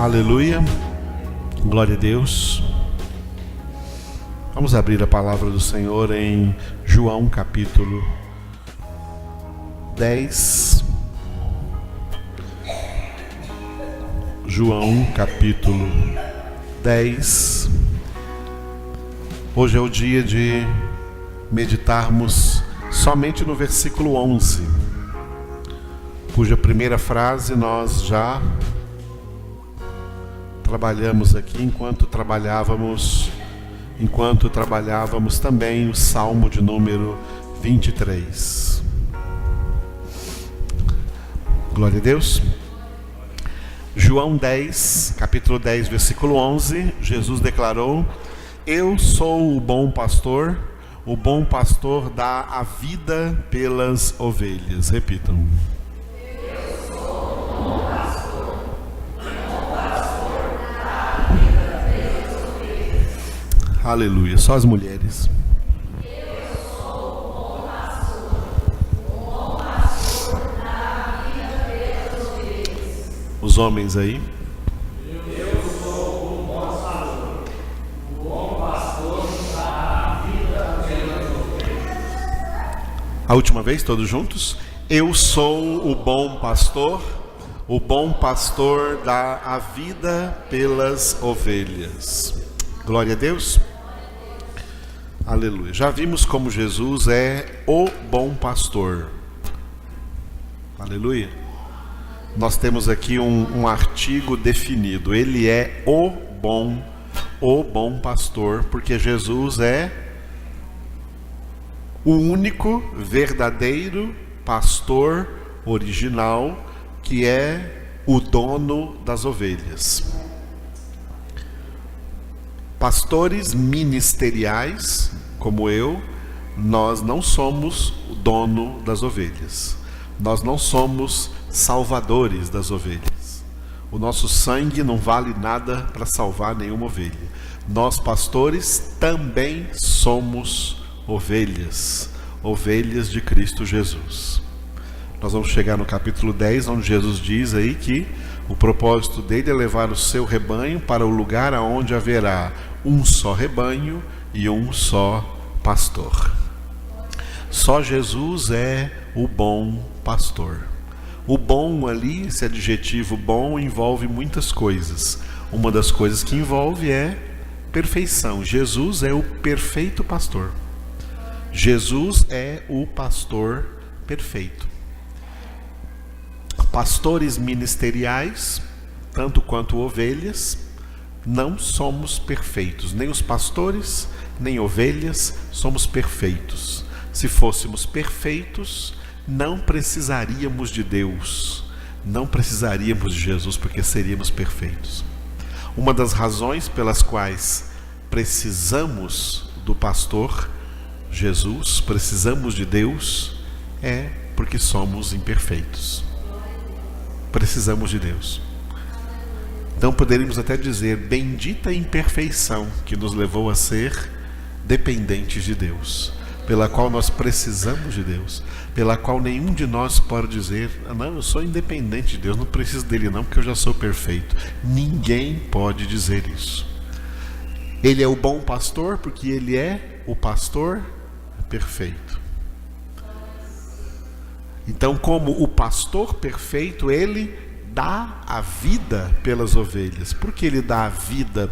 Aleluia, glória a Deus. Vamos abrir a palavra do Senhor em João capítulo 10. João capítulo 10. Hoje é o dia de meditarmos somente no versículo 11, cuja primeira frase nós já trabalhamos aqui enquanto trabalhávamos também o Salmo de número 23. Glória a Deus. João 10, capítulo 10, versículo 11, Jesus declarou: Eu sou o bom pastor dá a vida pelas ovelhas. Repitam. Eu sou o bom pastor dá a vida pelas ovelhas. Aleluia, só as mulheres. Eu sou o bom pastor dá a vida pelas ovelhas. Os homens aí. A última vez, todos juntos. Eu sou o bom pastor dá a vida pelas ovelhas. Glória a Deus. Aleluia. Já vimos como Jesus é o bom pastor. Aleluia. Nós temos aqui um artigo definido. Ele é o bom pastor, porque Jesus é o único verdadeiro pastor original, que é o dono das ovelhas. Pastores ministeriais, como eu, nós não somos o dono das ovelhas. Nós não somos salvadores das ovelhas. O nosso sangue não vale nada para salvar nenhuma ovelha. Nós, pastores, também somos ovelhas de Cristo Jesus. Nós vamos chegar no capítulo 10, onde Jesus diz aí que o propósito dele é levar o seu rebanho para o lugar aonde haverá um só rebanho e um só pastor. Só Jesus é o bom pastor. O bom ali, esse adjetivo bom, envolve muitas coisas. Uma das coisas que envolve é perfeição. Jesus é o perfeito pastor. Jesus é o pastor perfeito. Pastores ministeriais, tanto quanto ovelhas, não somos perfeitos. Nem os pastores, nem ovelhas somos perfeitos. Se fôssemos perfeitos, não precisaríamos de Deus, não precisaríamos de Jesus, porque seríamos perfeitos. Uma das razões pelas quais precisamos do pastor Jesus, precisamos de Deus, é porque somos imperfeitos. Precisamos de Deus. Então poderíamos até dizer: bendita imperfeição que nos levou a ser dependentes de Deus, pela qual nós precisamos de Deus, pela qual nenhum de nós pode dizer: não, eu sou independente de Deus, não preciso dele não, porque eu já sou perfeito. Ninguém pode dizer isso. Ele é o bom pastor porque ele é o pastor perfeito. Então, como o pastor perfeito, ele dá a vida pelas ovelhas. Por que ele dá a vida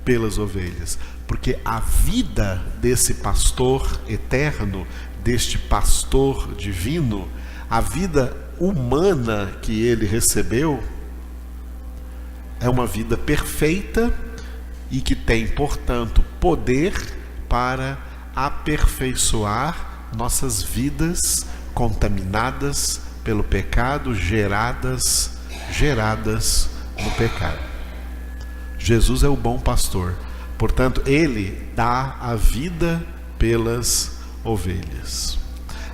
pelas ovelhas? Porque a vida desse pastor eterno, deste pastor divino, a vida humana que ele recebeu, é uma vida perfeita e que tem, portanto, poder para aperfeiçoar nossas vidas contaminadas pelo pecado, geradas no pecado. Jesus é o bom pastor, portanto, ele dá a vida pelas ovelhas.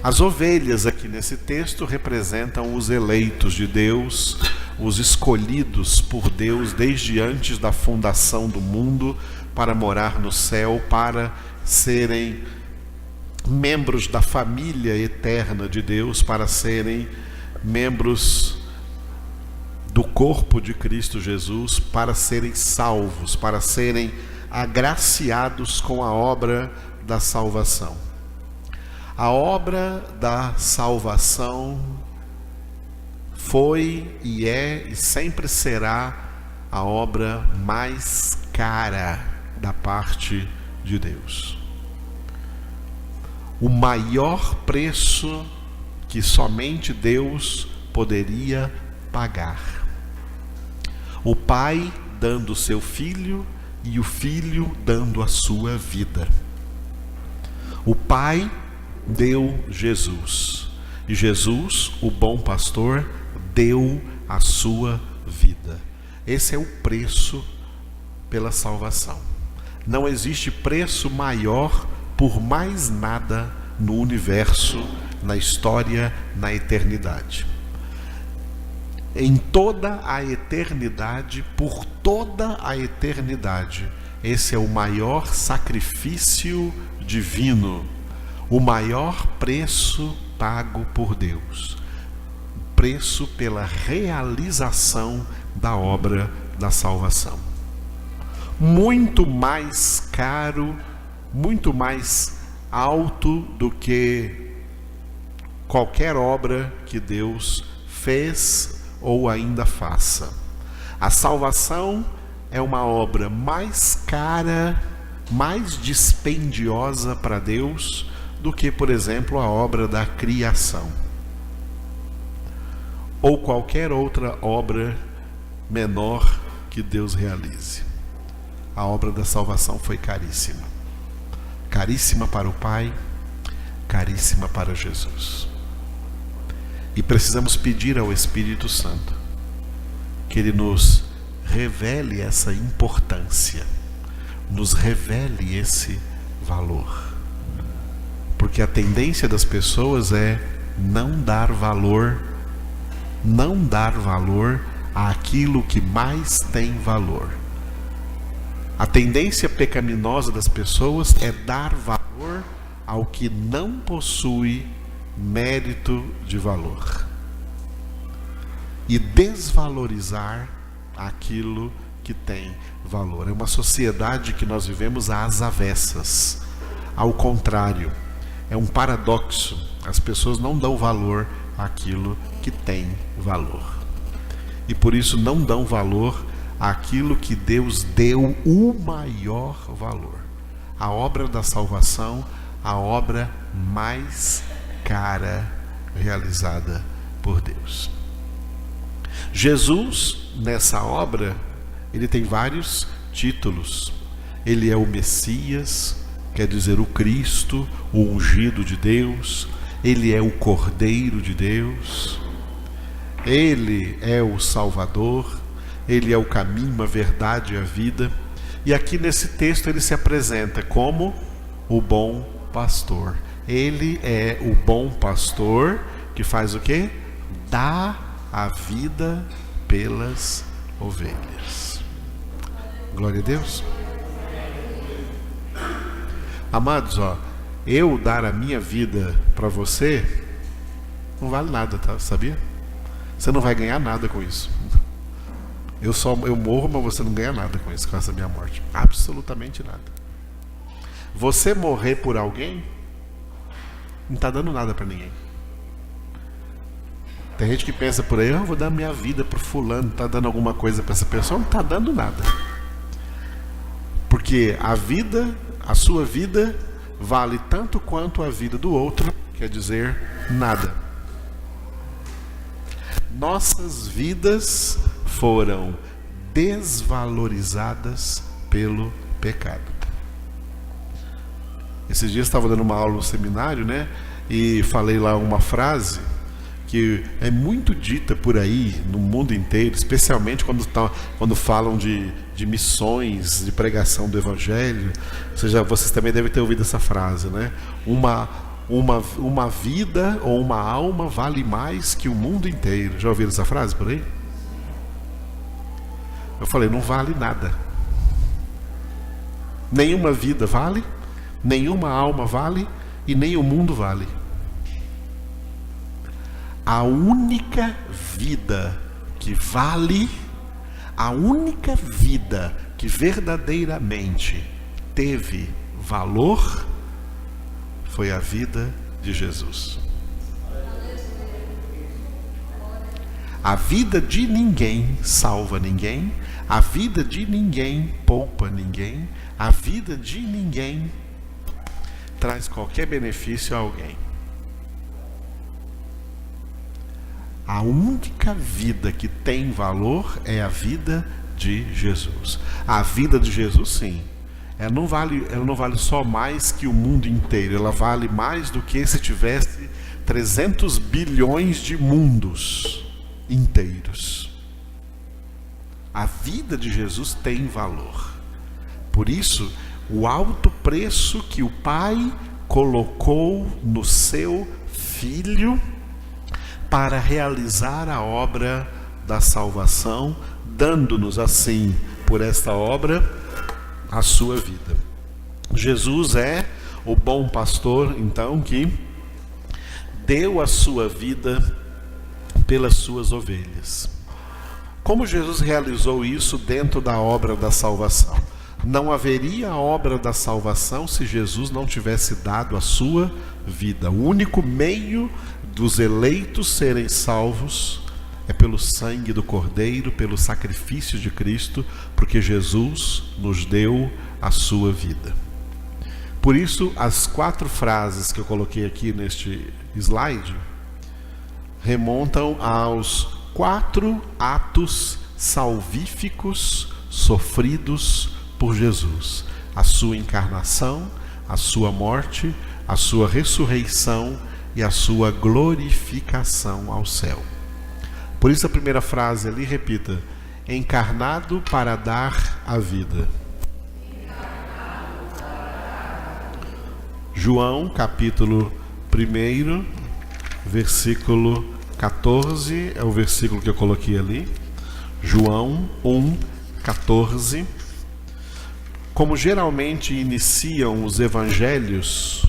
As ovelhas aqui nesse texto representam os eleitos de Deus, os escolhidos por Deus desde antes da fundação do mundo para morar no céu, para serem membros da família eterna de Deus, para serem membros do corpo de Cristo Jesus para serem salvos, para serem agraciados com a obra da salvação. A obra da salvação foi e é e sempre será a obra mais cara da parte de Deus. O maior preço que somente Deus poderia pagar. O Pai dando o seu Filho e o Filho dando a sua vida. O Pai deu Jesus, e Jesus, o bom pastor, deu a sua vida. Esse é o preço pela salvação. Não existe preço maior por mais nada no universo, na história, na eternidade. Em toda a eternidade, por toda a eternidade, esse é o maior sacrifício divino, o maior preço pago por Deus, preço pela realização da obra da salvação. Muito mais caro, muito mais alto do que qualquer obra que Deus fez ou ainda faça. A salvação é uma obra mais cara, mais dispendiosa para Deus do que, por exemplo, a obra da criação ou qualquer outra obra menor que Deus realize. A obra da salvação foi caríssima. Caríssima para o Pai, caríssima para Jesus. E precisamos pedir ao Espírito Santo que Ele nos revele essa importância, nos revele esse valor. Porque a tendência das pessoas é não dar valor àquilo que mais tem valor. A tendência pecaminosa das pessoas é dar valor ao que não possui mérito de valor e desvalorizar aquilo que tem valor. É uma sociedade que nós vivemos às avessas, ao contrário, é um paradoxo. As pessoas não dão valor àquilo que tem valor e por isso não dão valor àquilo que Deus deu o maior valor, a obra da salvação, a obra mais cara realizada por Deus. Jesus, nessa obra, ele tem vários títulos. Ele é o Messias, quer dizer o Cristo, o ungido de Deus. Ele é o Cordeiro de Deus. Ele é o Salvador. Ele é o caminho, a verdade e a vida. E aqui nesse texto ele se apresenta como o bom pastor. Ele é o bom pastor que faz o quê? Dá a vida pelas ovelhas. Glória a Deus. Amados, eu dar a minha vida para você não vale nada, tá? Sabia? Você não vai ganhar nada com isso. Eu morro, mas você não ganha nada com isso, com essa minha morte. Absolutamente nada. Você morrer por alguém não está dando nada para ninguém. Tem gente que pensa por aí, eu vou dar minha vida para fulano, está dando alguma coisa para essa pessoa. Não está dando nada. Porque a sua vida vale tanto quanto a vida do outro, quer dizer, nada. Nossas vidas foram desvalorizadas pelo pecado. Esses dias eu estava dando uma aula no seminário, né? E falei lá uma frase que é muito dita por aí no mundo inteiro, especialmente quando falam de missões, de pregação do Evangelho. Ou seja, vocês também devem ter ouvido essa frase, né? Uma vida ou uma alma vale mais que o mundo inteiro. Já ouviram essa frase por aí? Eu falei, não vale nada. Nenhuma vida vale, nenhuma alma vale e nem o mundo vale. A única vida que vale, a única vida que verdadeiramente teve valor foi a vida de Jesus. A vida de ninguém salva ninguém, a vida de ninguém poupa ninguém, a vida de ninguém traz qualquer benefício a alguém. A única vida que tem valor é a vida de Jesus. A vida de Jesus, sim, ela não vale só mais que o mundo inteiro, ela vale mais do que se tivesse 300 bilhões de mundos inteiros. A vida de Jesus tem valor. Por isso, o alto preço que o Pai colocou no seu Filho para realizar a obra da salvação, dando-nos assim, por esta obra, a sua vida. Jesus é o bom pastor, então, que deu a sua vida pelas suas ovelhas. Como Jesus realizou isso dentro da obra da salvação? Não haveria a obra da salvação se Jesus não tivesse dado a sua vida. O único meio dos eleitos serem salvos é pelo sangue do Cordeiro, pelo sacrifício de Cristo, porque Jesus nos deu a sua vida. Por isso, as 4 frases que eu coloquei aqui neste slide remontam aos 4 atos salvíficos sofridos por Jesus: a sua encarnação, a sua morte, a sua ressurreição e a sua glorificação ao céu. Por isso a primeira frase ali, repita: encarnado para dar a vida. João capítulo 1, versículo 14, é o versículo que eu coloquei ali. João 1:14. Como geralmente iniciam os evangelhos,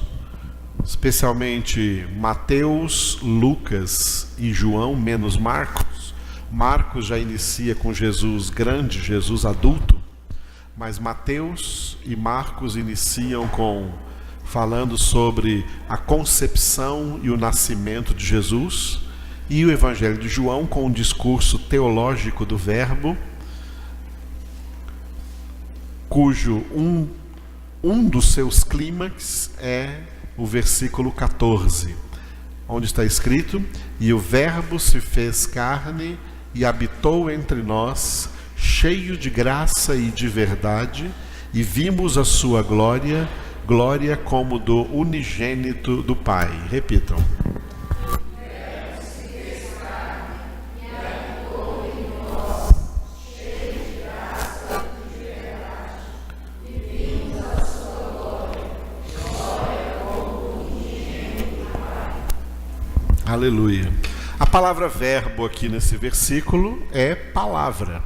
especialmente Mateus, Lucas e João, menos Marcos. Marcos já inicia com Jesus grande, Jesus adulto, mas Mateus e Marcos iniciam falando sobre a concepção e o nascimento de Jesus, e o Evangelho de João com um discurso teológico do Verbo, cujo um dos seus clímax é o versículo 14, onde está escrito: e o Verbo se fez carne e habitou entre nós, cheio de graça e de verdade, e vimos a sua glória, glória como do unigênito do Pai. Repitam. Aleluia. A palavra verbo aqui nesse versículo é palavra.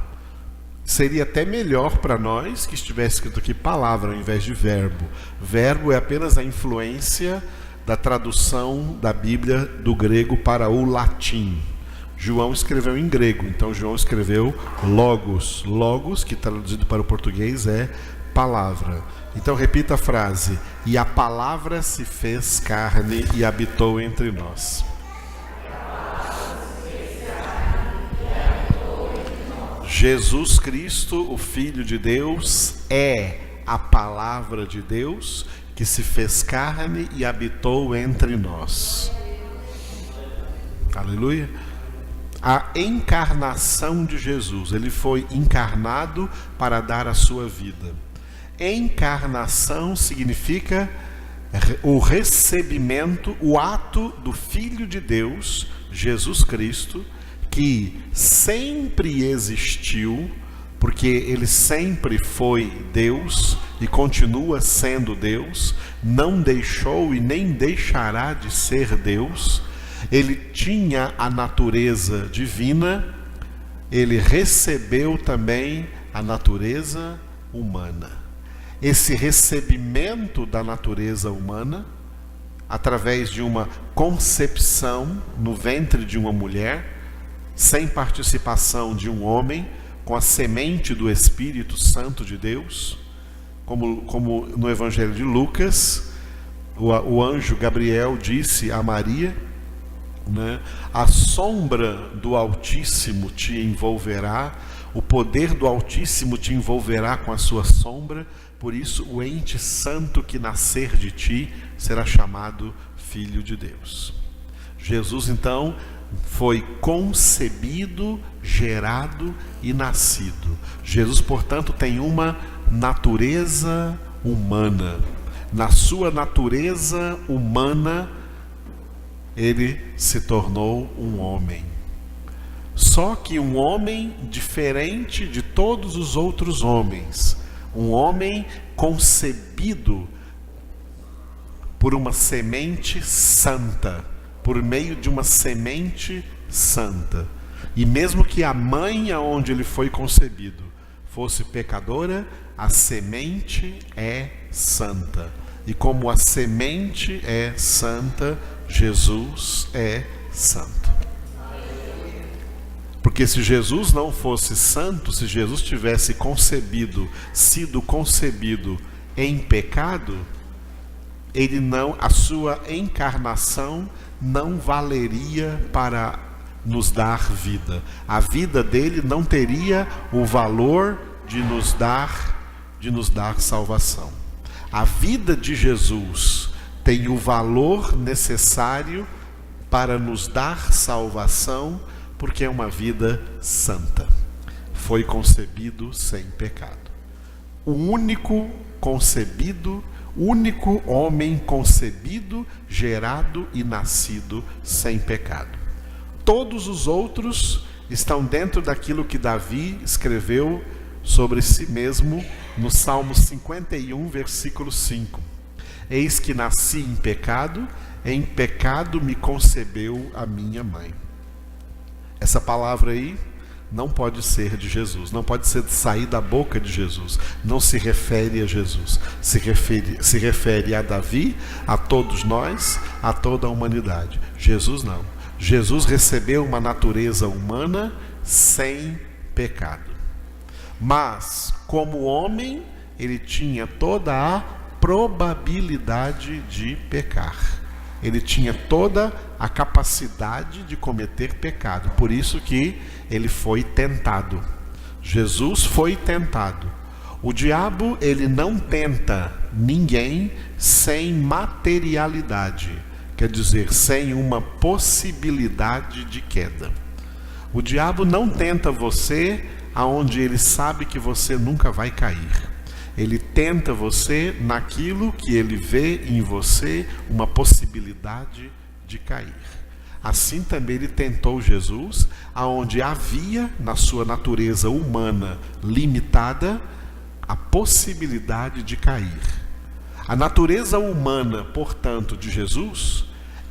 Seria até melhor para nós que estivesse escrito aqui palavra ao invés de verbo. Verbo é apenas a influência da tradução da Bíblia do grego para o latim. João escreveu em grego, então João escreveu logos. Logos, que traduzido para o português é palavra. Então repita a frase: e a palavra se fez carne e habitou entre nós. Jesus Cristo, o Filho de Deus, é a palavra de Deus que se fez carne e habitou entre nós. Aleluia. A encarnação de Jesus, ele foi encarnado para dar a sua vida. Encarnação significa o recebimento, o ato do Filho de Deus, Jesus Cristo, que sempre existiu, porque ele sempre foi Deus e continua sendo Deus, não deixou e nem deixará de ser Deus. Ele tinha a natureza divina, ele recebeu também a natureza humana. Esse recebimento da natureza humana, através de uma concepção no ventre de uma mulher, sem participação de um homem, com a semente do Espírito Santo de Deus, como no Evangelho de Lucas, o anjo Gabriel disse a Maria, né, a sombra do Altíssimo te envolverá, o poder do Altíssimo te envolverá com a sua sombra, por isso o ente santo que nascer de ti será chamado Filho de Deus. Jesus então foi concebido, gerado e nascido. Jesus, portanto, tem uma natureza humana. Na sua natureza humana, ele se tornou um homem. Só que um homem diferente de todos os outros homens. Um homem concebido por uma semente santa, por meio de uma semente santa. E mesmo que a mãe aonde ele foi concebido fosse pecadora, a semente é santa. E como a semente é santa, Jesus é santo. Porque se Jesus não fosse santo, se Jesus tivesse sido concebido em pecado, a sua encarnação não valeria para nos dar vida. A vida dele não teria o valor de nos dar salvação. A vida de Jesus tem o valor necessário para nos dar salvação, porque é uma vida santa. Foi concebido sem pecado. O único homem concebido, gerado e nascido sem pecado. Todos os outros estão dentro daquilo que Davi escreveu sobre si mesmo no Salmo 51, versículo 5. Eis que nasci em pecado me concebeu a minha mãe. Essa palavra aí não pode ser de Jesus, não pode sair da boca de Jesus, não se refere a Jesus, se refere a Davi, a todos nós, a toda a humanidade. Jesus não. Jesus recebeu uma natureza humana sem pecado. Mas, como homem, ele tinha toda a probabilidade de pecar. Ele tinha toda a capacidade de cometer pecado. Por isso que ele foi tentado. Jesus foi tentado. O diabo, ele não tenta ninguém sem materialidade. Quer dizer, sem uma possibilidade de queda. O diabo não tenta você aonde ele sabe que você nunca vai cair. Ele tenta você naquilo que ele vê em você uma possibilidade de cair. Assim também ele tentou Jesus, aonde havia na sua natureza humana limitada a possibilidade de cair. A natureza humana, portanto, de Jesus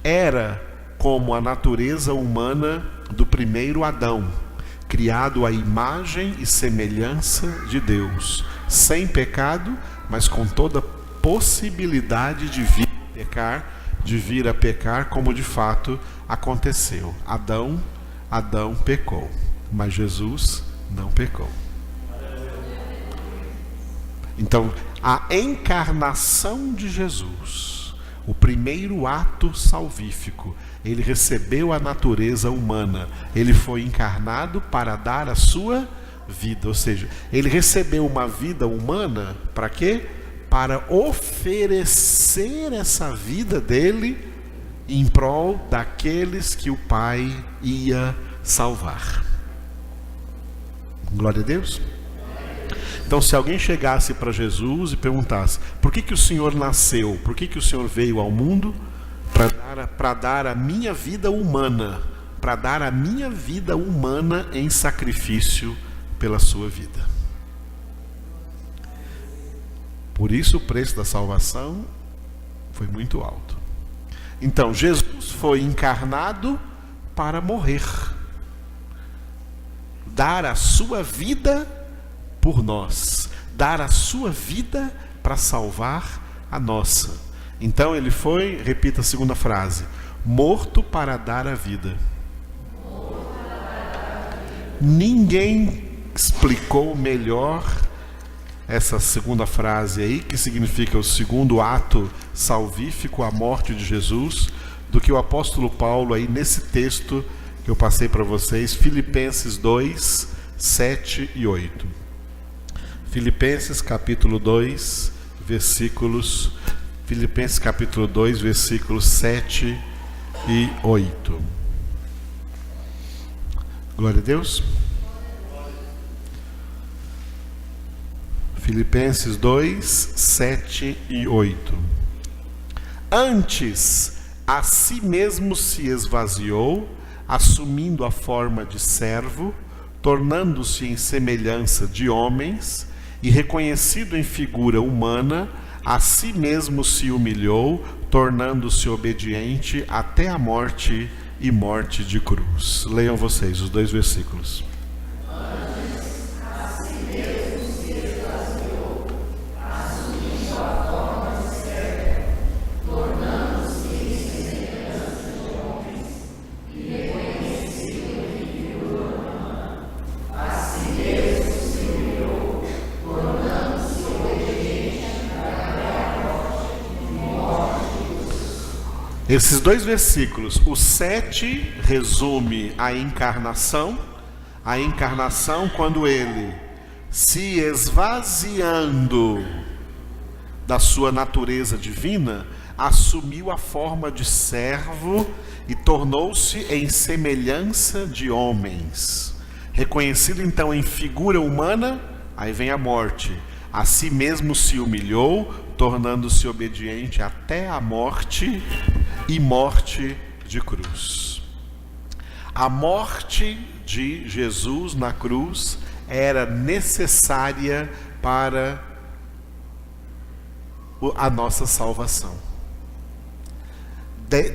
era como a natureza humana do primeiro Adão, criado à imagem e semelhança de Deus, sem pecado, mas com toda possibilidade de vir a pecar, como de fato aconteceu. Adão pecou, mas Jesus não pecou. Então, a encarnação de Jesus, o primeiro ato salvífico, ele recebeu a natureza humana, ele foi encarnado para dar a sua vida, ou seja, ele recebeu uma vida humana para quê? Para oferecer essa vida dele em prol daqueles que o Pai ia salvar. Glória a Deus. Então, se alguém chegasse para Jesus e perguntasse: por que o Senhor nasceu? Por que o Senhor veio ao mundo? Para dar a minha vida humana, para dar a minha vida humana em sacrifício pela sua vida. Por isso o preço da salvação foi muito alto. Então, Jesus foi encarnado para morrer, dar a sua vida por nós, dar a sua vida para salvar a nossa. Então ele foi, repita a segunda frase, morto para dar a vida. Ninguém explicou melhor essa segunda frase aí, que significa o segundo ato salvífico, a morte de Jesus, do que o apóstolo Paulo aí nesse texto que eu passei para vocês, Filipenses 2, 7 e 8. Filipenses capítulo 2, versículos 7 e 8. Glória a Deus. Filipenses 2, 7 e 8. Antes, a si mesmo se esvaziou, assumindo a forma de servo, tornando-se em semelhança de homens, e reconhecido em figura humana, a si mesmo se humilhou, tornando-se obediente até a morte e morte de cruz. Leiam vocês os 2 versículos. Esses 2 versículos, o 7 resume a encarnação quando ele, se esvaziando da sua natureza divina, assumiu a forma de servo e tornou-se em semelhança de homens. Reconhecido então em figura humana, aí vem a morte. A si mesmo se humilhou, tornando-se obediente até a morte e morte de cruz. A morte de Jesus na cruz era necessária para a nossa salvação.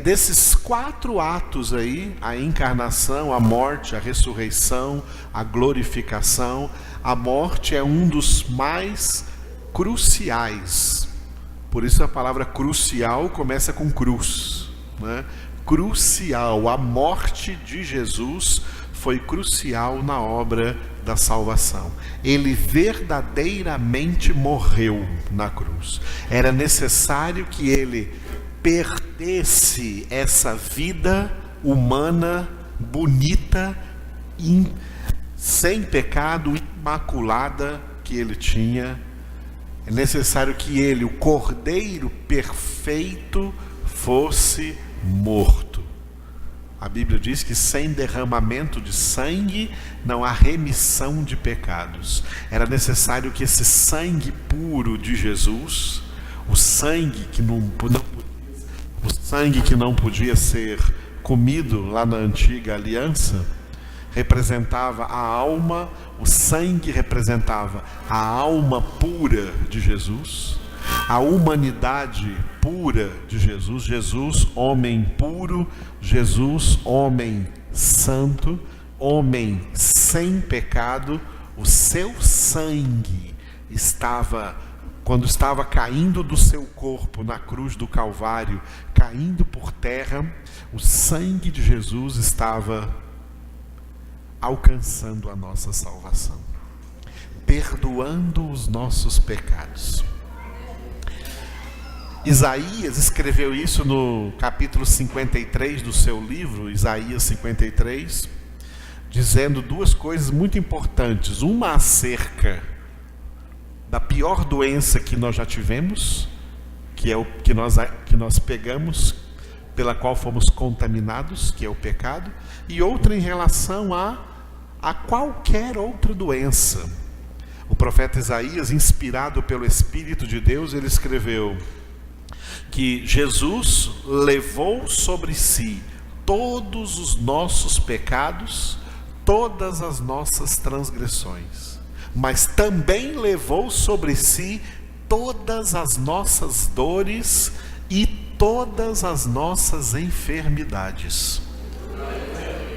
Desses 4 atos aí, a encarnação, a morte, a ressurreição, a glorificação, a morte é um dos mais cruciais. Por isso a palavra crucial começa com cruz, né? Crucial, a morte de Jesus foi crucial na obra da salvação. Ele verdadeiramente morreu na cruz. Era necessário que ele perdesse essa vida humana, bonita, sem pecado, imaculada que ele tinha. É necessário que ele, o Cordeiro perfeito, fosse morto. A Bíblia diz que sem derramamento de sangue não há remissão de pecados. Era necessário que esse sangue puro de Jesus, o sangue que não podia ser comido lá na antiga aliança, representava a alma, o sangue representava a alma pura de Jesus, a humanidade pura de Jesus, Jesus, homem puro, Jesus, homem santo, homem sem pecado. O seu sangue estava, quando estava caindo do seu corpo na cruz do Calvário, caindo por terra, o sangue de Jesus estava alcançando a nossa salvação, perdoando os nossos pecados. Isaías escreveu isso no capítulo 53 do seu livro, Isaías 53, dizendo 2 coisas muito importantes. Uma acerca da pior doença que nós já tivemos, que é o que nós pegamos, pela qual fomos contaminados, que é o pecado, e outra em relação a qualquer outra doença. O profeta Isaías, inspirado pelo Espírito de Deus, ele escreveu que Jesus levou sobre si todos os nossos pecados, todas as nossas transgressões, mas também levou sobre si todas as nossas dores e todas as nossas enfermidades.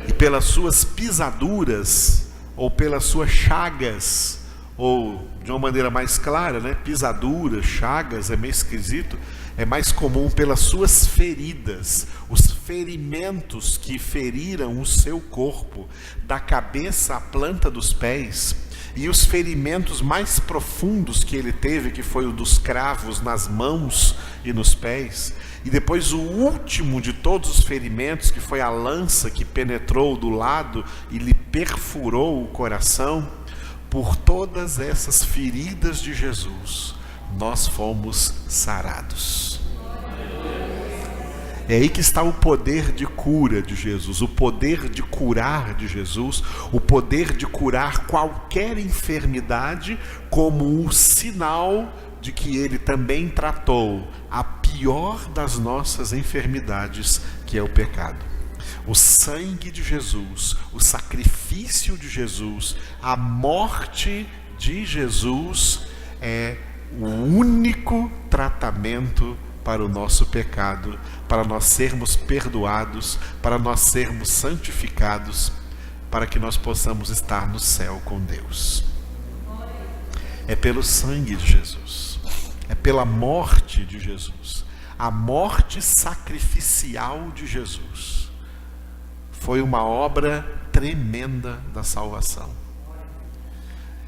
E pelas suas pisaduras, ou pelas suas chagas, ou de uma maneira mais clara, né? Pisaduras, chagas, é meio esquisito. É mais comum pelas suas feridas, os ferimentos que feriram o seu corpo, da cabeça à planta dos pés, e os ferimentos mais profundos que ele teve, que foi o dos cravos nas mãos e nos pés, e depois o último de todos os ferimentos, que foi a lança que penetrou do lado e lhe perfurou o coração. Por todas essas feridas de Jesus, nós fomos sarados. É aí que está o poder de cura de Jesus, o poder de curar de Jesus, o poder de curar qualquer enfermidade, como um sinal de que ele também tratou a pior das nossas enfermidades, que é o pecado. O sangue de Jesus, o sacrifício de Jesus, a morte de Jesus é o único tratamento para o nosso pecado, para nós sermos perdoados, para nós sermos santificados, para que nós possamos estar no céu com Deus. É pelo sangue de Jesus, é pela morte de Jesus, a morte sacrificial de Jesus. Foi uma obra tremenda da salvação.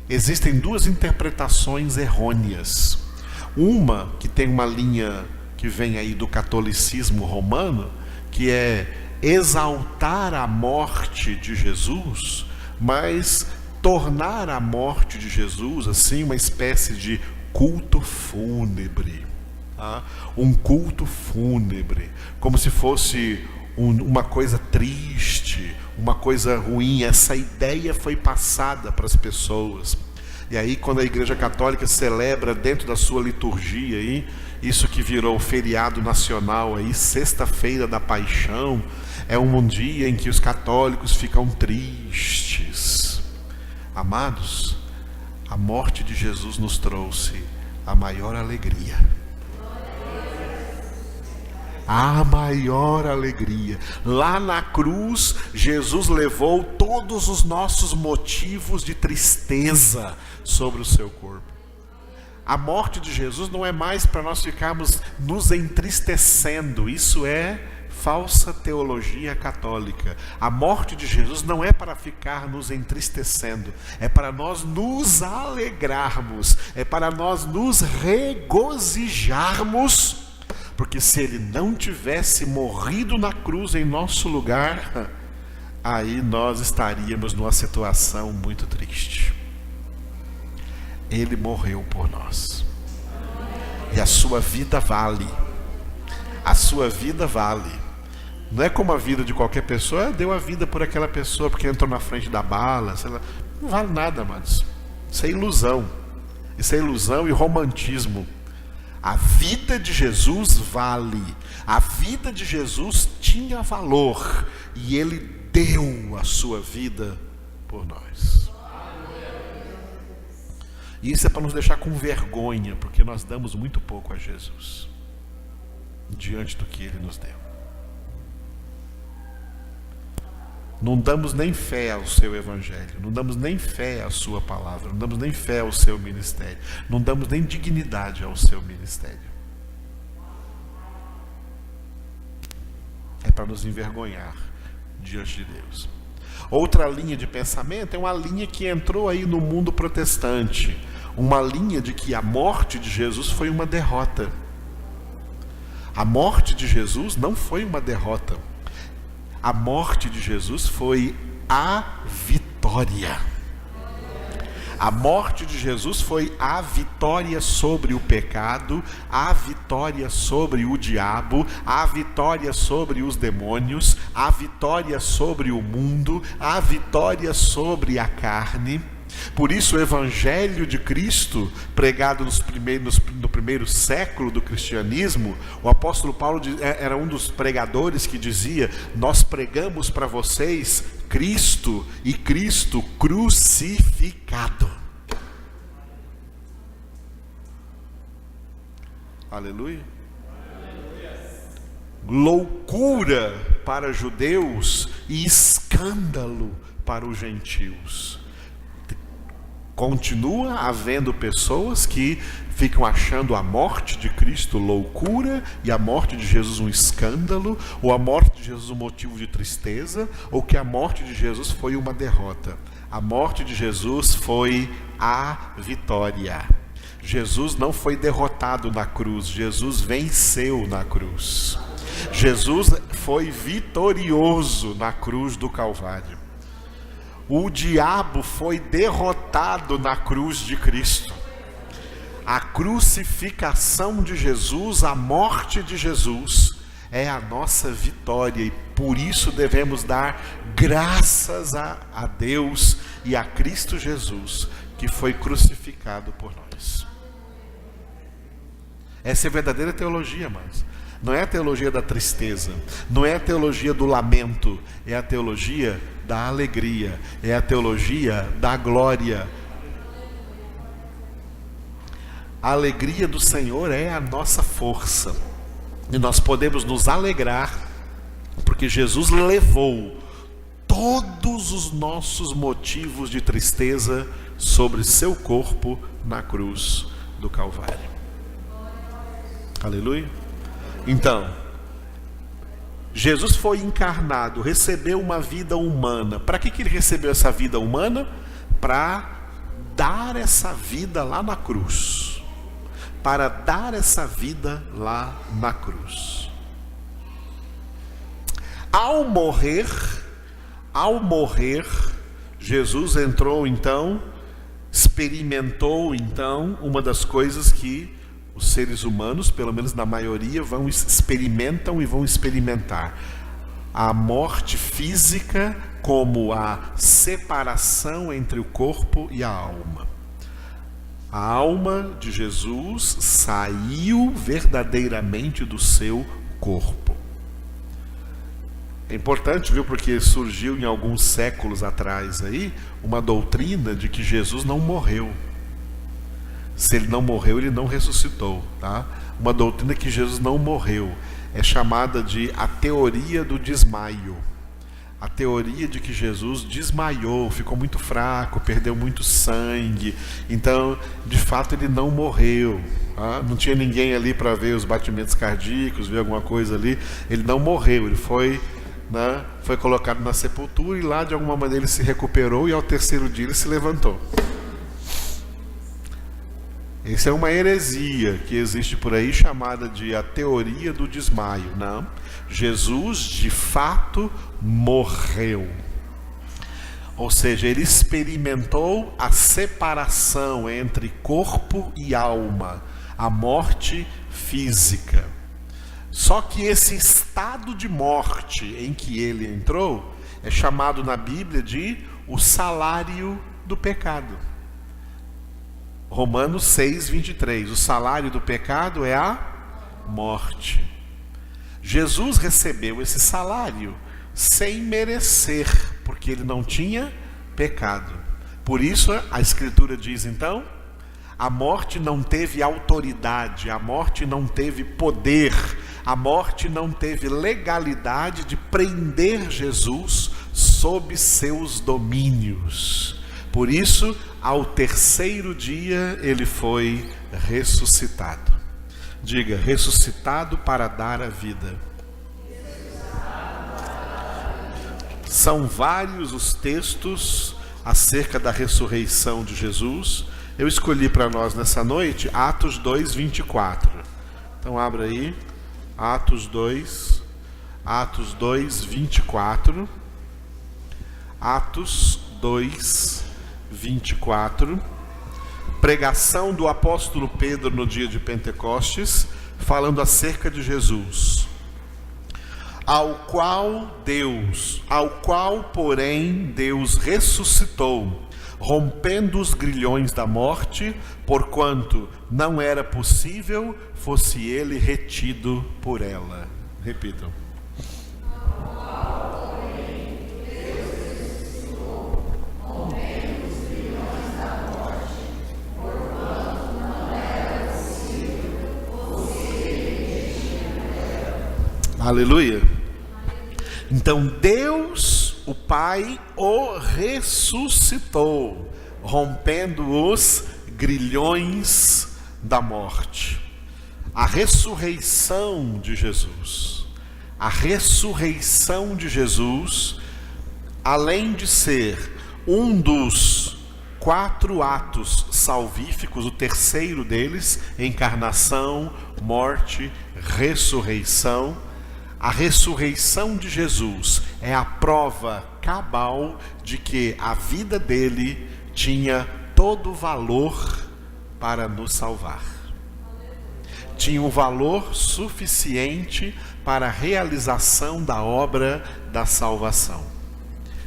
Existem duas interpretações errôneas. Uma que tem uma linha que vem aí do catolicismo romano, que é exaltar a morte de Jesus, mas tornar a morte de Jesus assim uma espécie de culto fúnebre, tá? Um culto fúnebre, como se fosse uma coisa triste, uma coisa ruim. Essa ideia foi passada para as pessoas. E aí, quando a Igreja Católica celebra dentro da sua liturgia aí, isso que virou feriado nacional aí, Sexta-feira da Paixão, é um dia em que os católicos ficam tristes. Amados, a morte de Jesus nos trouxe a maior alegria. A maior alegria. Lá na cruz, Jesus levou todos os nossos motivos de tristeza sobre o seu corpo. A morte de Jesus não é mais para nós ficarmos nos entristecendo. Isso é falsa teologia católica. A morte de Jesus não é para ficar nos entristecendo, é para nós nos alegrarmos, é para nós nos regozijarmos, porque se ele não tivesse morrido na cruz em nosso lugar, aí nós estaríamos numa situação muito triste. Ele morreu por nós. E a sua vida vale. A sua vida vale. Não é como a vida de qualquer pessoa. Deu a vida por aquela pessoa porque entrou na frente da bala, sei lá. Não vale nada, amados. Isso é ilusão. Isso é ilusão e romantismo. A vida de Jesus vale. A vida de Jesus tinha valor. E ele deu a sua vida por nós. E isso é para nos deixar com vergonha, porque nós damos muito pouco a Jesus diante do que ele nos deu. Não damos nem fé ao seu evangelho, não damos nem fé à sua palavra, não damos nem fé ao seu ministério, não damos nem dignidade ao seu ministério. É para nos envergonhar diante de Deus. Outra linha de pensamento é uma linha que entrou aí no mundo protestante, uma linha de que a morte de Jesus foi uma derrota. A morte de Jesus não foi uma derrota. A morte de Jesus foi a vitória. A morte de Jesus foi a vitória sobre o pecado, a vitória sobre o diabo, a vitória sobre os demônios, a vitória sobre o mundo, a vitória sobre a carne. Por isso o Evangelho de Cristo, pregado no primeiro século do cristianismo, o apóstolo Paulo era um dos pregadores que dizia: nós pregamos para vocês Cristo e Cristo crucificado. Aleluia. Loucura para judeus e escândalo para os gentios. Continua havendo pessoas que ficam achando a morte de Cristo loucura e a morte de Jesus um escândalo, ou a morte de Jesus um motivo de tristeza, ou que a morte de Jesus foi uma derrota. A morte de Jesus foi a vitória. Jesus não foi derrotado na cruz, Jesus venceu na cruz. Jesus foi vitorioso na cruz do Calvário. O diabo foi derrotado na cruz de Cristo. A crucificação de Jesus, a morte de Jesus, é a nossa vitória, e por isso devemos dar graças a Deus e a Cristo Jesus, que foi crucificado por nós. Essa é a verdadeira teologia, amados. Não é a teologia da tristeza, não é a teologia do lamento, é a teologia da alegria, é a teologia da glória. A alegria do Senhor é a nossa força, e nós podemos nos alegrar, porque Jesus levou todos os nossos motivos de tristeza sobre seu corpo na cruz do Calvário. Aleluia. Então, Jesus foi encarnado, recebeu uma vida humana. Para que ele recebeu essa vida humana? Para dar essa vida lá na cruz. Para dar essa vida lá na cruz. Ao morrer, Jesus entrou então, experimentou então uma das coisas que os seres humanos, pelo menos na maioria, experimentam e vão experimentar: a morte física, como a separação entre o corpo e a alma. A alma de Jesus saiu verdadeiramente do seu corpo. É importante, viu, porque surgiu em alguns séculos atrás aí uma doutrina de que Jesus não morreu. Se ele não morreu, ele não ressuscitou, tá? Uma doutrina que Jesus não morreu é chamada de a teoria do desmaio. A teoria de que Jesus desmaiou, ficou muito fraco, perdeu muito sangue. Então, de fato, ele não morreu. Tá? Não tinha ninguém ali para ver os batimentos cardíacos, ver alguma coisa ali. Ele não morreu, ele foi colocado na sepultura e lá, de alguma maneira, ele se recuperou e ao terceiro dia ele se levantou. Essa é uma heresia que existe por aí, chamada de a teoria do desmaio. Não, Jesus de fato morreu. Ou seja, ele experimentou a separação entre corpo e alma, a morte física. Só que esse estado de morte em que ele entrou é chamado na Bíblia de o salário do pecado. Romanos 6:23, o salário do pecado é a morte. Jesus recebeu esse salário sem merecer, porque ele não tinha pecado. Por isso a Escritura diz então, a morte não teve autoridade, a morte não teve poder, a morte não teve legalidade de prender Jesus sob seus domínios. Por isso, ao terceiro dia, ele foi ressuscitado. Diga, ressuscitado para dar a vida. São vários os textos acerca da ressurreição de Jesus. Eu escolhi para nós nessa noite Atos 2:24. Então abra aí, Atos 2:24. Atos 2:24. Pregação do apóstolo Pedro no dia de Pentecostes, falando acerca de Jesus. Ao qual, porém, Deus ressuscitou, rompendo os grilhões da morte, porquanto não era possível fosse ele retido por ela. Repitam. Aleluia. Então Deus, o Pai, o ressuscitou. rompendo os grilhões da morte. A ressurreição de Jesus. A ressurreição de Jesus, além de ser um dos 4 atos salvíficos, o terceiro deles, encarnação, morte, ressurreição. A ressurreição de Jesus é a prova cabal de que a vida dele tinha todo o valor para nos salvar. Tinha um valor suficiente para a realização da obra da salvação.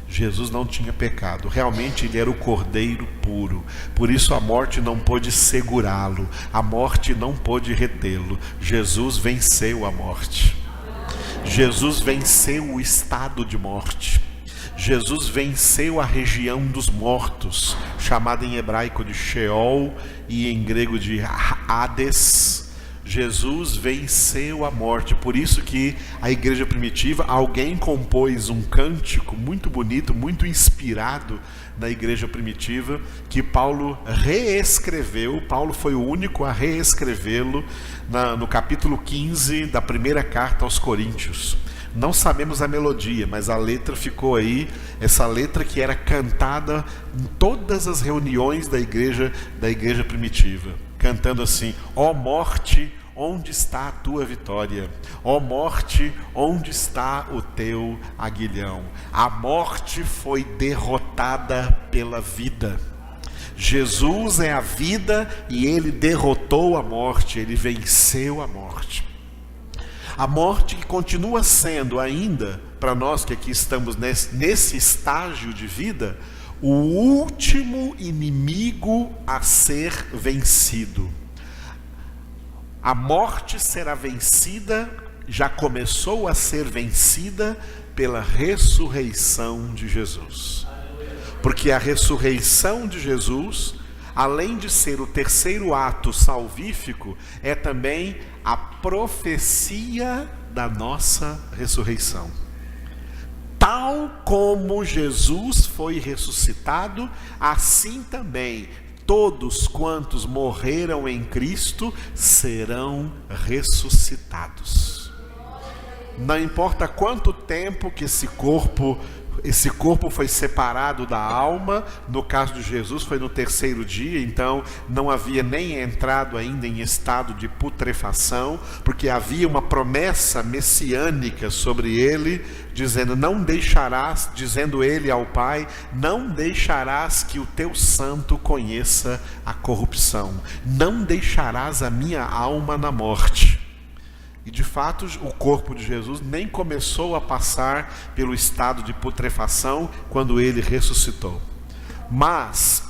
Jesus não tinha pecado, realmente ele era o Cordeiro puro, por isso a morte não pôde segurá-lo, a morte não pôde retê-lo. Jesus venceu a morte, Jesus venceu o estado de morte, Jesus venceu a região dos mortos, chamada em hebraico de Sheol e em grego de Hades. Jesus venceu a morte, por isso que a igreja primitiva, alguém compôs um cântico muito bonito, muito inspirado na igreja primitiva, que Paulo reescreveu. Paulo foi o único a reescrevê-lo no capítulo 15 da primeira carta aos Coríntios. Não sabemos a melodia, mas a letra ficou aí, essa letra que era cantada em todas as reuniões da igreja primitiva, cantando assim: ó morte, onde está a tua vitória? Ó morte, onde está o teu aguilhão? A morte foi derrotada pela vida. Jesus é a vida e ele derrotou a morte, ele venceu a morte. A morte que continua sendo ainda, para nós que aqui estamos nesse estágio de vida, o último inimigo a ser vencido. A morte será vencida, já começou a ser vencida pela ressurreição de Jesus. Porque a ressurreição de Jesus, além de ser o terceiro ato salvífico, é também a profecia da nossa ressurreição. Tal como Jesus foi ressuscitado, assim também todos quantos morreram em Cristo serão ressuscitados. Não importa quanto tempo que esse corpo foi separado da alma, no caso de Jesus foi no terceiro dia, então não havia nem entrado ainda em estado de putrefação, porque havia uma promessa messiânica sobre ele, dizendo: não deixarás, dizendo ele ao Pai, não deixarás que o teu santo conheça a corrupção, não deixarás a minha alma na morte. E de fato o corpo de Jesus nem começou a passar pelo estado de putrefação quando ele ressuscitou. Mas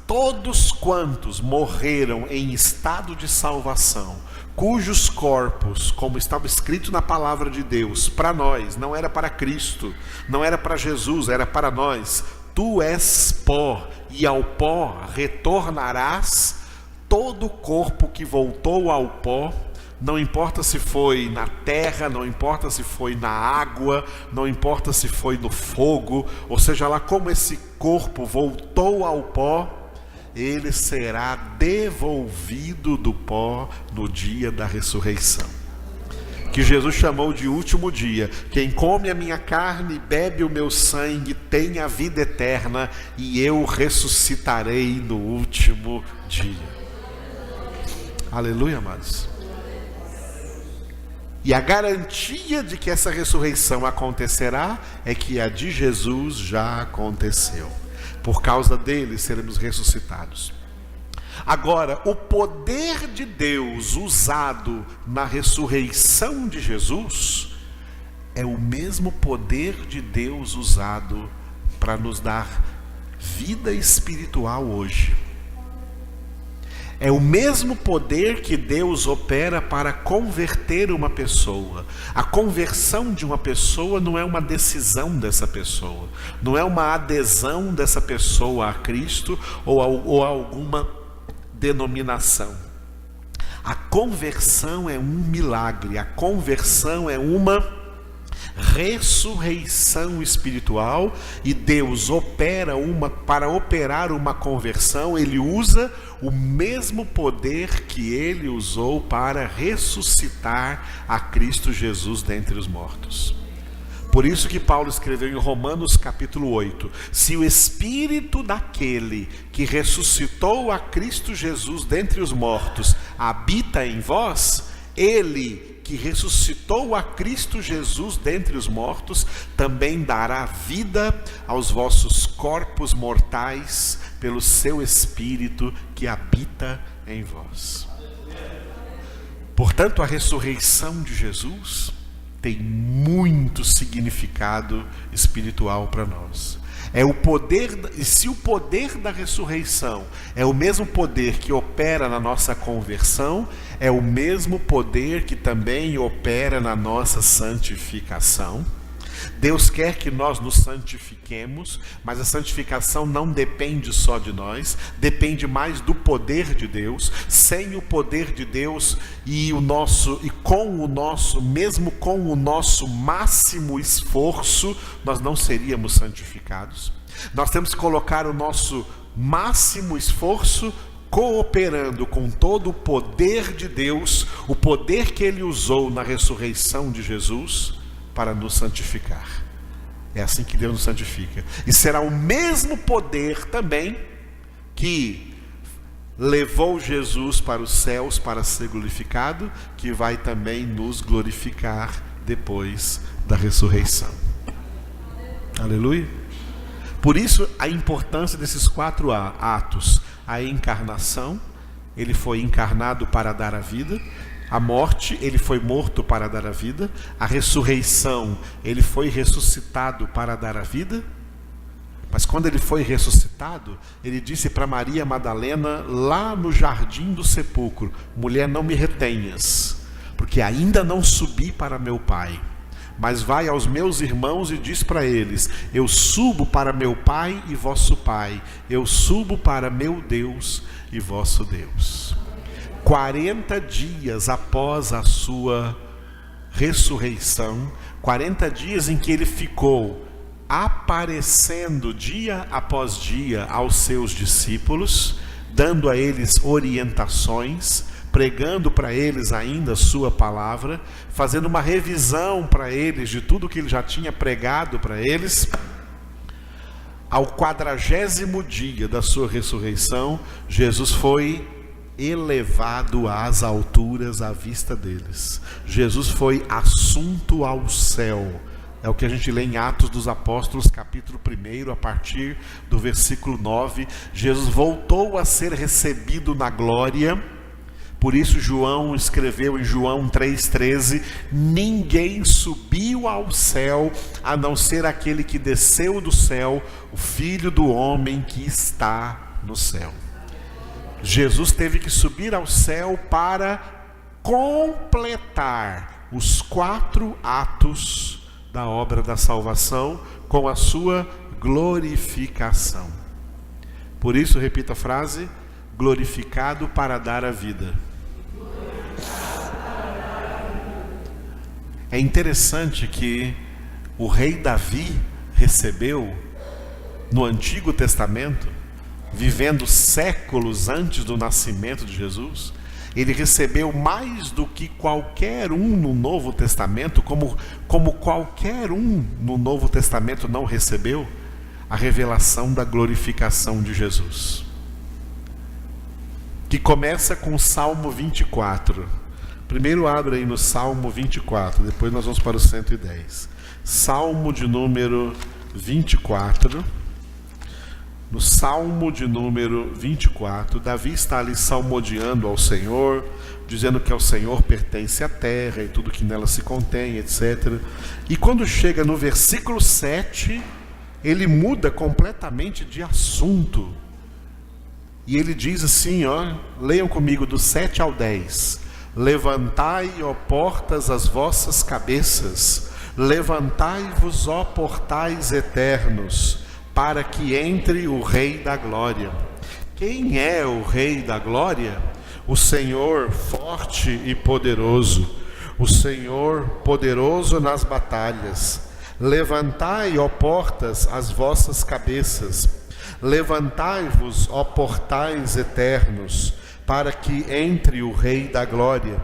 todos quantos morreram em estado de salvação, cujos corpos, como estava escrito na palavra de Deus, para nós, não era para Cristo, não era para Jesus, era para nós: tu és pó e ao pó retornarás. Todo corpo que voltou ao pó, não importa se foi na terra, não importa se foi na água, não importa se foi no fogo, ou seja lá como esse corpo voltou ao pó, ele será devolvido do pó no dia da ressurreição, que Jesus chamou de último dia. Quem come a minha carne e bebe o meu sangue tem a vida eterna, e eu ressuscitarei no último dia. Aleluia, amados. E a garantia de que essa ressurreição acontecerá é que a de Jesus já aconteceu. Por causa dele seremos ressuscitados. Agora, o poder de Deus usado na ressurreição de Jesus é o mesmo poder de Deus usado para nos dar vida espiritual hoje. É o mesmo poder que Deus opera para converter uma pessoa. A conversão de uma pessoa não é uma decisão dessa pessoa, não é uma adesão dessa pessoa a Cristo ou a alguma denominação. A conversão é um milagre, a conversão é uma ressurreição espiritual, e Deus para operar uma conversão, Ele usa o mesmo poder que Ele usou para ressuscitar a Cristo Jesus dentre os mortos. Por isso que Paulo escreveu em Romanos capítulo 8, se o Espírito daquele que ressuscitou a Cristo Jesus dentre os mortos habita em vós, Ele que ressuscitou a Cristo Jesus dentre os mortos, também dará vida aos vossos corpos mortais pelo seu Espírito que habita em vós. Portanto, a ressurreição de Jesus tem muito significado espiritual para nós. É o poder, e se o poder da ressurreição é o mesmo poder que opera na nossa conversão, é o mesmo poder que também opera na nossa santificação. Deus quer que nós nos santifiquemos, mas a santificação não depende só de nós, depende mais do poder de Deus. Sem o poder de Deus mesmo com o nosso máximo esforço, nós não seríamos santificados. Nós temos que colocar o nosso máximo esforço cooperando com todo o poder de Deus, o poder que Ele usou na ressurreição de Jesus, para nos santificar. É assim que Deus nos santifica. E será o mesmo poder também que levou Jesus para os céus para ser glorificado, que vai também nos glorificar depois da ressurreição. Aleluia. Por isso a importância desses 4 atos: a encarnação, Ele foi encarnado para dar a vida; a morte, Ele foi morto para dar a vida; a ressurreição, Ele foi ressuscitado para dar a vida. Mas quando Ele foi ressuscitado, Ele disse para Maria Madalena, lá no jardim do sepulcro: mulher, não me retenhas, porque ainda não subi para meu Pai, mas vai aos meus irmãos e diz para eles: eu subo para meu Pai e vosso Pai, eu subo para meu Deus e vosso Deus. 40 dias após a sua ressurreição, 40 dias em que Ele ficou aparecendo dia após dia aos seus discípulos, dando a eles orientações, pregando para eles ainda a sua palavra, fazendo uma revisão para eles de tudo que Ele já tinha pregado para eles. Ao 40º dia da sua ressurreição, Jesus foi elevado às alturas à vista deles. Jesus foi assunto ao céu. É o que a gente lê em Atos dos Apóstolos, capítulo 1, a partir do versículo 9. Jesus voltou a ser recebido na glória. Por isso João escreveu em João 3,13: ninguém subiu ao céu, a não ser aquele que desceu do céu, o Filho do homem que está no céu. Jesus teve que subir ao céu para completar os 4 atos da obra da salvação com a sua glorificação. Por isso, repita a frase: glorificado para dar a vida. É interessante que o rei Davi recebeu no Antigo Testamento, vivendo séculos antes do nascimento de Jesus, ele recebeu mais do que qualquer um no Novo Testamento, como qualquer um no Novo Testamento não recebeu, a revelação da glorificação de Jesus, que começa com o Salmo 24. Primeiro abre aí no Salmo 24, depois nós vamos para o 110. Salmo de número 24. No Salmo de número 24, Davi está ali salmodiando ao Senhor, dizendo que ao Senhor pertence a terra e tudo que nela se contém, etc. E quando chega no versículo 7, ele muda completamente de assunto. E ele diz assim, leiam comigo do 7 ao 10. Levantai, ó portas, as vossas cabeças, levantai-vos, ó portais eternos, para que entre o Rei da Glória. Quem é o Rei da Glória? O Senhor forte e poderoso, o Senhor poderoso nas batalhas. Levantai, ó portas, as vossas cabeças. Levantai-vos, ó portais eternos, para que entre o Rei da Glória.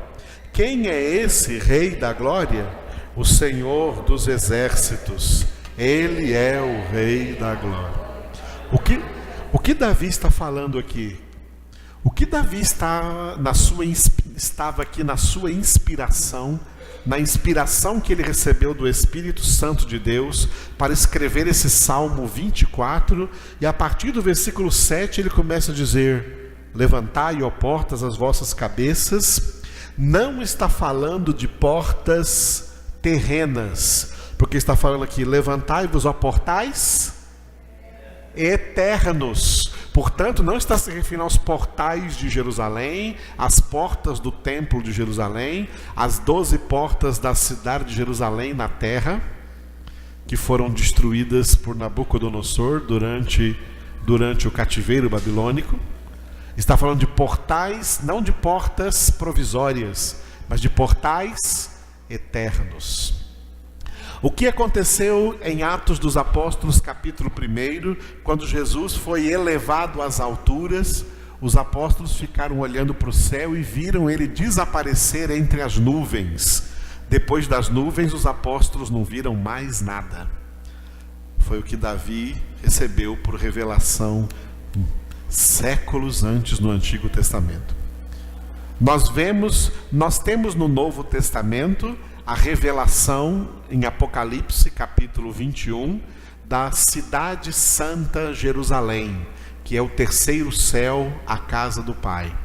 Quem é esse Rei da Glória? O Senhor dos Exércitos. Ele é o Rei da Glória. O que Davi está falando aqui? O que Davi estava aqui na sua inspiração, na inspiração que ele recebeu do Espírito Santo de Deus para escrever esse Salmo 24, e a partir do versículo 7 ele começa a dizer: levantai, ó portas, as vossas cabeças. Não está falando de portas terrenas, porque está falando aqui: levantai-vos, ó portais eternos. Portanto, não está se referindo aos portais de Jerusalém, às portas do templo de Jerusalém, às 12 portas da cidade de Jerusalém na terra, que foram destruídas por Nabucodonosor durante o cativeiro babilônico. Está falando de portais, não de portas provisórias, mas de portais eternos. O que aconteceu em Atos dos Apóstolos, capítulo 1, quando Jesus foi elevado às alturas, os apóstolos ficaram olhando para o céu e viram ele desaparecer entre as nuvens. Depois das nuvens, os apóstolos não viram mais nada. Foi o que Davi recebeu por revelação séculos antes no Antigo Testamento. Nós temos no Novo Testamento a revelação em Apocalipse, capítulo 21, da cidade santa Jerusalém, que é o terceiro céu, a casa do Pai.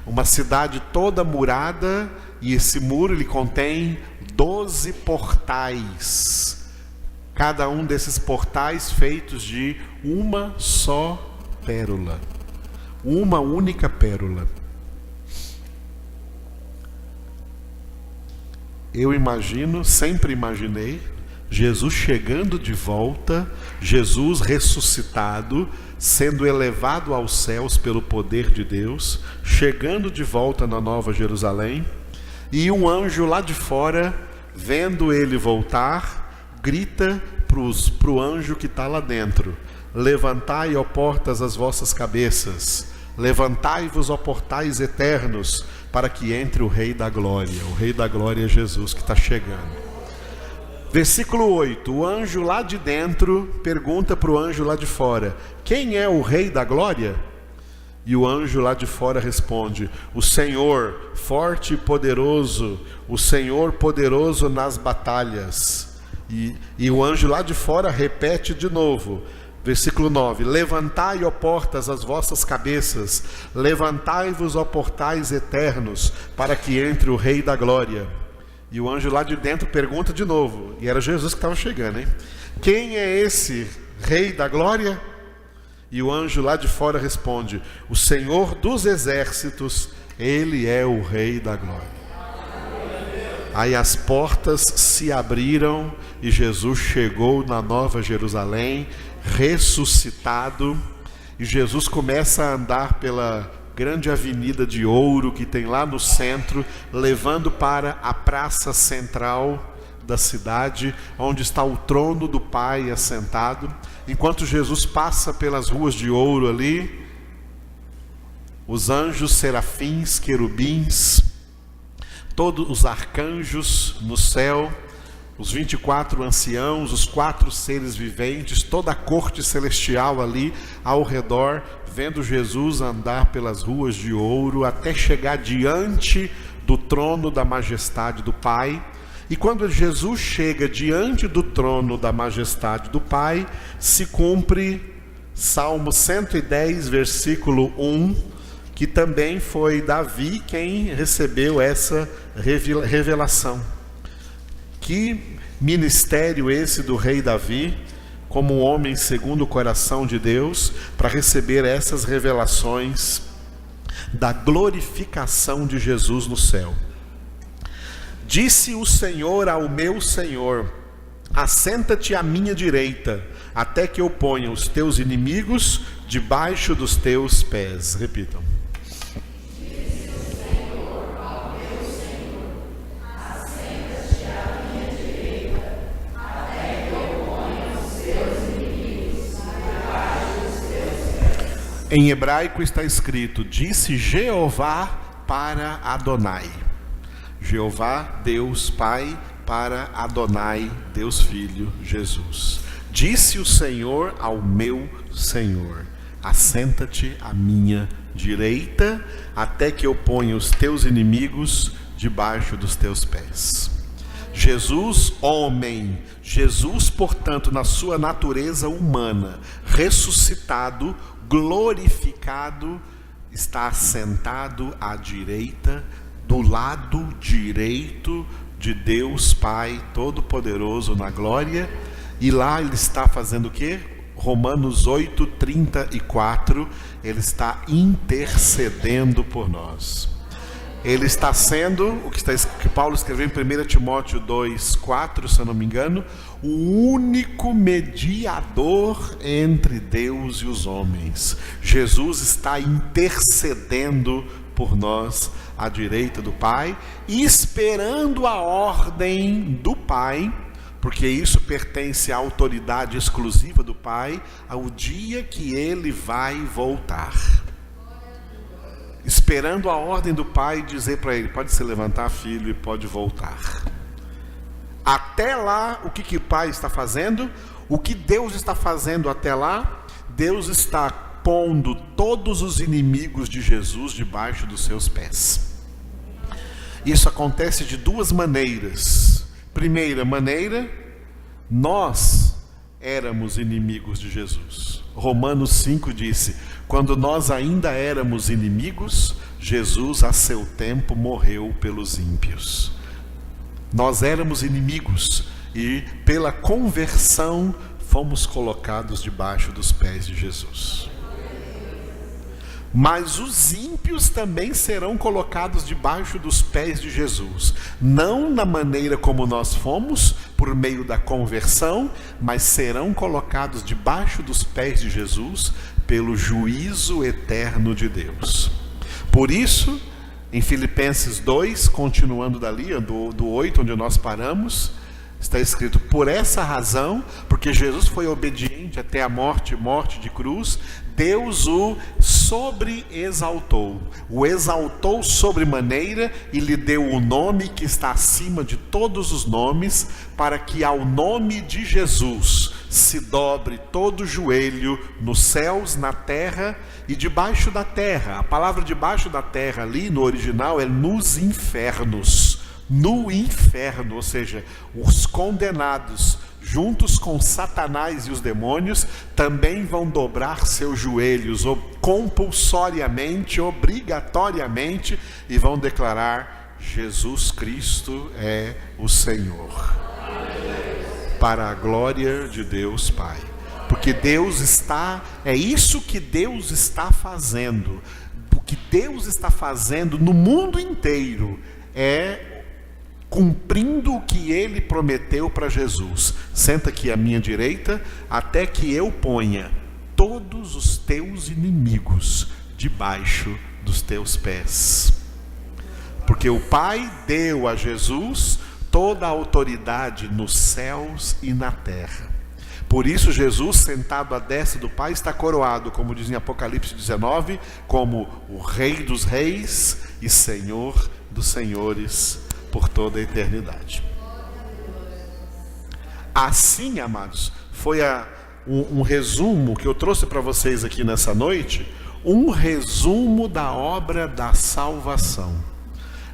Uma cidade toda murada, e esse muro ele contém 12 portais. Cada um desses portais feitos de uma só pérola. Uma única pérola. Eu imagino, sempre imaginei, Jesus chegando de volta, Jesus ressuscitado, sendo elevado aos céus pelo poder de Deus, chegando de volta na Nova Jerusalém, e um anjo lá de fora, vendo ele voltar, grita para o anjo que está lá dentro: levantai, ó portas, as vossas cabeças, levantai-vos, ó portais eternos, para que entre o Rei da Glória. O Rei da Glória é Jesus que está chegando. Versículo 8, o anjo lá de dentro pergunta para o anjo lá de fora: quem é o Rei da Glória? E o anjo lá de fora responde: o Senhor forte e poderoso, o Senhor poderoso nas batalhas. E o anjo lá de fora repete de novo, versículo 9: levantai, ó portas, as vossas cabeças, levantai-vos, ó portais eternos, para que entre o Rei da Glória. E o anjo lá de dentro pergunta de novo, e era Jesus que estava chegando, hein? Quem é esse Rei da Glória? E o anjo lá de fora responde: o Senhor dos Exércitos, ele é o Rei da Glória. Aí as portas se abriram e Jesus chegou na Nova Jerusalém, ressuscitado, e Jesus começa a andar pela grande avenida de ouro que tem lá no centro, levando para a praça central da cidade, onde está o trono do Pai assentado. Enquanto Jesus passa pelas ruas de ouro ali, os anjos, serafins, querubins, todos os arcanjos no céu, os 24 anciãos, os 4 seres viventes, toda a corte celestial ali ao redor, vendo Jesus andar pelas ruas de ouro até chegar diante do trono da majestade do Pai. E quando Jesus chega diante do trono da majestade do Pai, se cumpre Salmo 110, versículo 1, que também foi Davi quem recebeu essa revelação. Que ministério esse do rei Davi, como um homem segundo o coração de Deus, para receber essas revelações da glorificação de Jesus no céu. Disse o Senhor ao meu Senhor: assenta-te à minha direita, até que eu ponha os teus inimigos debaixo dos teus pés. Repitam. Disse o Senhor ao meu Senhor: assenta-te Em hebraico está escrito: disse Jeová para Adonai. Jeová, Deus Pai, para Adonai, Deus Filho, Jesus. Disse o Senhor ao meu Senhor: assenta-te à minha direita, até que eu ponha os teus inimigos debaixo dos teus pés. Jesus, homem, Jesus, portanto, na sua natureza humana, ressuscitado, glorificado, está assentado à direita, do lado direito de Deus Pai Todo-Poderoso na glória, e lá ele está fazendo o quê? Romanos 8:34, ele está intercedendo por nós. Ele está sendo, que Paulo escreveu em 1 Timóteo 2:4, se eu não me engano, o único mediador entre Deus e os homens. Jesus está intercedendo por nós à direita do Pai, esperando a ordem do Pai, porque isso pertence à autoridade exclusiva do Pai, ao dia que ele vai voltar. Esperando a ordem do Pai dizer para ele: pode se levantar, filho, e pode voltar. Até lá, o que o Pai está fazendo? O que Deus está fazendo até lá? Deus está pondo todos os inimigos de Jesus debaixo dos seus pés. Isso acontece de duas maneiras. Primeira maneira, nós éramos inimigos de Jesus. Romanos 5 disse: quando nós ainda éramos inimigos, Jesus a seu tempo morreu pelos ímpios. Nós éramos inimigos e pela conversão fomos colocados debaixo dos pés de Jesus. Mas os ímpios também serão colocados debaixo dos pés de Jesus, não na maneira como nós fomos, por meio da conversão, mas serão colocados debaixo dos pés de Jesus pelo juízo eterno de Deus. Por isso, em Filipenses 2, continuando dali, do 8, onde nós paramos, está escrito: por essa razão, porque Jesus foi obediente até a morte de cruz, Deus o sobreexaltou, o exaltou sobremaneira e lhe deu o nome que está acima de todos os nomes, para que ao nome de Jesus se dobre todo joelho nos céus, na terra e debaixo da terra. A palavra debaixo da terra ali no original é nos infernos. No inferno, ou seja, os condenados, juntos com Satanás e os demônios, também vão dobrar seus joelhos compulsoriamente, obrigatoriamente, e vão declarar: Jesus Cristo é o Senhor, para a glória de Deus Pai. Porque Deus está, é isso que Deus está fazendo. O que Deus está fazendo no mundo inteiro é cumprindo o que ele prometeu para Jesus: senta aqui à minha direita, até que eu ponha todos os teus inimigos debaixo dos teus pés. Porque o Pai deu a Jesus toda a autoridade nos céus e na terra. Por isso Jesus, sentado à destra do Pai, está coroado, como diz em Apocalipse 19, como o Rei dos Reis e Senhor dos Senhores, por toda a eternidade. Assim, amados, foi um resumo que eu trouxe para vocês aqui nessa noite, um resumo da obra da salvação.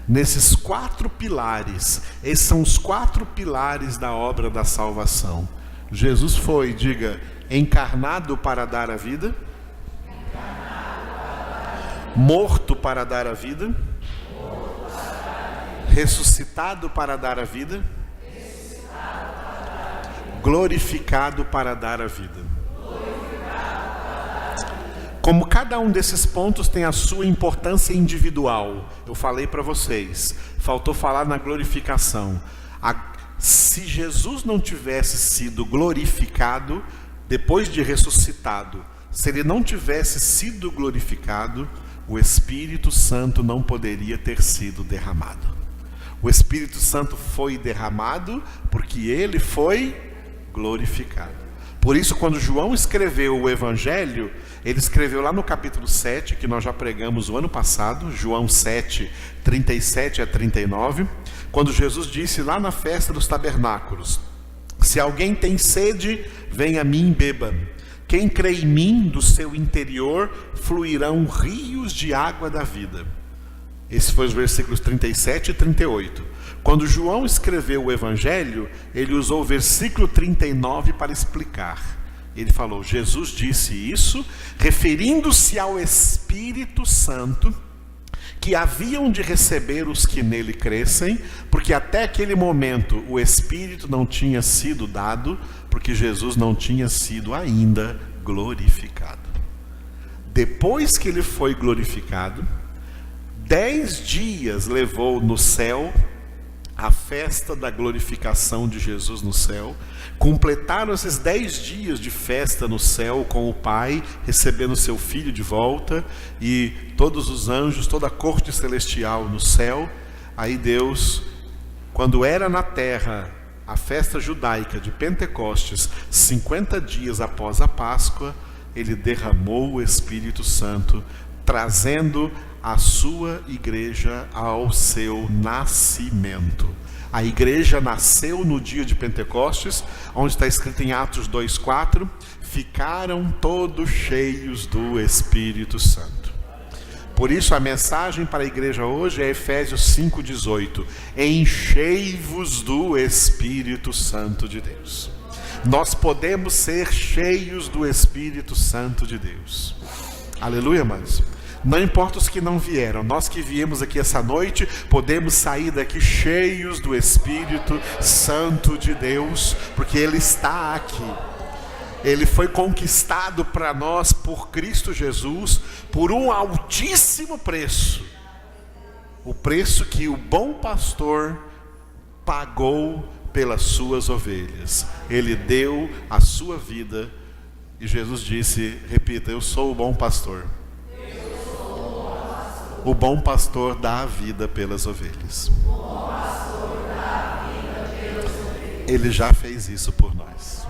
Nesses 4 pilares, esses são os 4 pilares da obra da salvação. Jesus foi, diga, encarnado para dar a vida, morto para dar a vida, ressuscitado para dar a vida, glorificado para dar a vida. Como cada um desses pontos tem a sua importância individual, eu falei para vocês, faltou falar na glorificação. Se Jesus não tivesse sido glorificado, depois de ressuscitado, se ele não tivesse sido glorificado, o Espírito Santo não poderia ter sido derramado. O Espírito Santo foi derramado porque ele foi glorificado. Por isso, quando João escreveu o Evangelho, ele escreveu lá no capítulo 7, que nós já pregamos o ano passado, João 7, 37 a 39, quando Jesus disse lá na festa dos tabernáculos: se alguém tem sede, venha a mim e beba. Quem crê em mim, do seu interior fluirão rios de água da vida. Esses foram os versículos 37 e 38. Quando João escreveu o Evangelho, ele usou o versículo 39 para explicar. Ele falou: Jesus disse isso, referindo-se ao Espírito Santo, que haviam de receber os que nele crescem, porque até aquele momento o Espírito não tinha sido dado, porque Jesus não tinha sido ainda glorificado. Depois que ele foi glorificado, 10 dias levou no céu a festa da glorificação de Jesus no céu. Completaram esses 10 dias de festa no céu com o Pai, recebendo seu Filho de volta, e todos os anjos, toda a corte celestial no céu. Aí Deus, quando era na terra a festa judaica de Pentecostes, 50 dias após a Páscoa, ele derramou o Espírito Santo, trazendo a sua igreja ao seu nascimento. A igreja nasceu no dia de Pentecostes, onde está escrito em Atos 2,4, ficaram todos cheios do Espírito Santo. Por isso a mensagem para a igreja hoje é Efésios 5,18, enchei-vos do Espírito Santo de Deus. Nós podemos ser cheios do Espírito Santo de Deus. Aleluia, amados. Não importa os que não vieram, nós que viemos aqui essa noite, podemos sair daqui cheios do Espírito Santo de Deus, porque Ele está aqui. Ele foi conquistado para nós por Cristo Jesus, por um altíssimo preço. O preço que o bom pastor pagou pelas suas ovelhas. Ele deu a sua vida, e Jesus disse, repita, eu sou o bom pastor. O bom pastor dá a vida pelas ovelhas. Ele já fez isso por nós.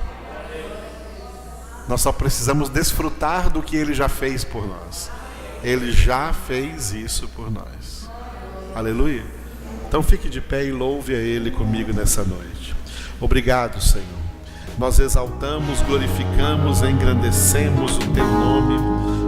Nós só precisamos desfrutar do que Ele já fez por nós. Ele já fez isso por nós. Aleluia. Então fique de pé e louve a Ele comigo nessa noite. Obrigado, Senhor. Nós exaltamos, glorificamos, engrandecemos o Teu nome.